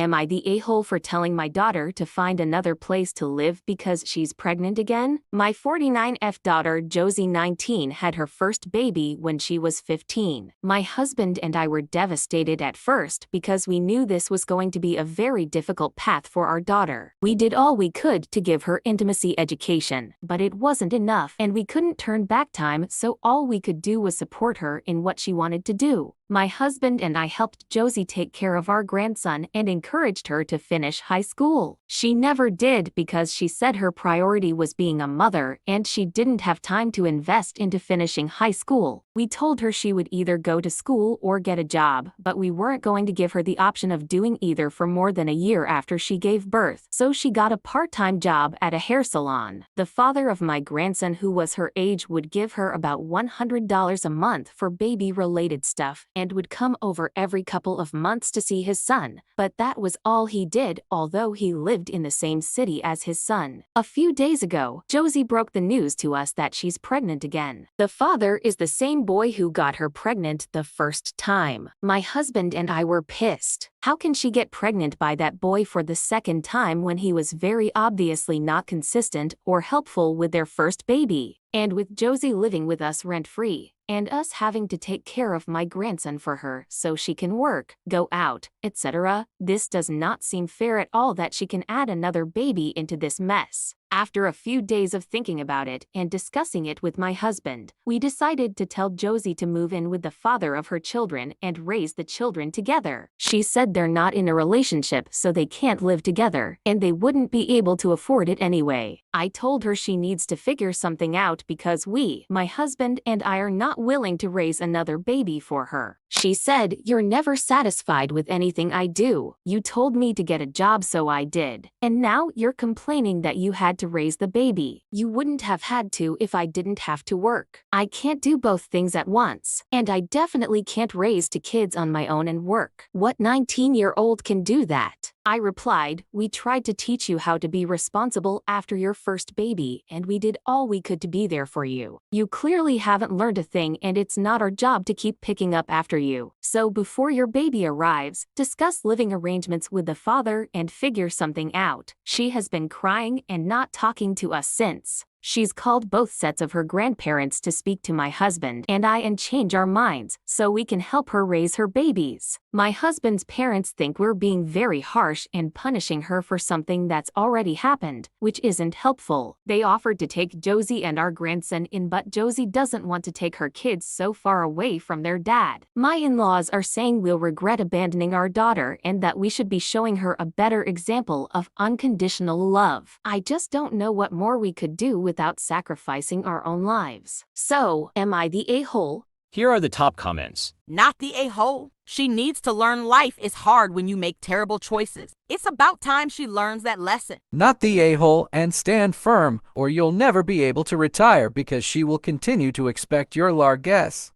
Am I the a-hole for telling my daughter to find another place to live because she's pregnant again? My 49F daughter Josie 19 had her first baby when she was 15. My husband and I were devastated at first because we knew this was going to be a very difficult path for our daughter. We did all we could to give her intimacy education, but it wasn't enough and we couldn't turn back time, so all we could do was support her in what she wanted to do. My husband and I helped Josie take care of our grandson and encouraged her to finish high school. She never did because she said her priority was being a mother and she didn't have time to invest into finishing high school. We told her she would either go to school or get a job, but we weren't going to give her the option of doing either for more than a year after she gave birth, so she got a part-time job at a hair salon. The father of my grandson, who was her age, would give her about $100 a month for baby-related stuff and would come over every couple of months to see his son, but that was all he did, although he lived in the same city as his son. A few days ago, Josie broke the news to us that she's pregnant again. The father is the same boy who got her pregnant the first time. My husband and I were pissed. How can she get pregnant by that boy for the second time when he was very obviously not consistent or helpful with their first baby? And with Josie living with us rent-free, and us having to take care of my grandson for her so she can work, go out, etc., this does not seem fair at all that she can add another baby into this mess. After a few days of thinking about it and discussing it with my husband, we decided to tell Josie to move in with the father of her children and raise the children together. She said they're not in a relationship, so they can't live together, and they wouldn't be able to afford it anyway. I told her she needs to figure something out because we, my husband and I, are not willing to raise another baby for her. She said, "You're never satisfied with anything I do. You told me to get a job, so I did. And now you're complaining that you had to raise the baby. You wouldn't have had to if I didn't have to work. I can't do both things at once. And I definitely can't raise two kids on my own and work. What 19-year-old can do that?" I replied, "We tried to teach you how to be responsible after your first baby, and we did all we could to be there for you. You clearly haven't learned a thing, and it's not our job to keep picking up after you. So before your baby arrives, discuss living arrangements with the father and figure something out." She has been crying and not talking to us since. She's called both sets of her grandparents to speak to my husband and I and change our minds so we can help her raise her babies. My husband's parents think we're being very harsh and punishing her for something that's already happened, which isn't helpful. They offered to take Josie and our grandson in, but Josie doesn't want to take her kids so far away from their dad. My in-laws are saying we'll regret abandoning our daughter and that we should be showing her a better example of unconditional love. I just don't know what more we could do without sacrificing our own lives. So, am I the a-hole? Here are the top comments. Not the a-hole. She needs to learn life is hard when you make terrible choices. It's about time she learns that lesson. Not the a-hole, and stand firm, or you'll never be able to retire because she will continue to expect your largesse.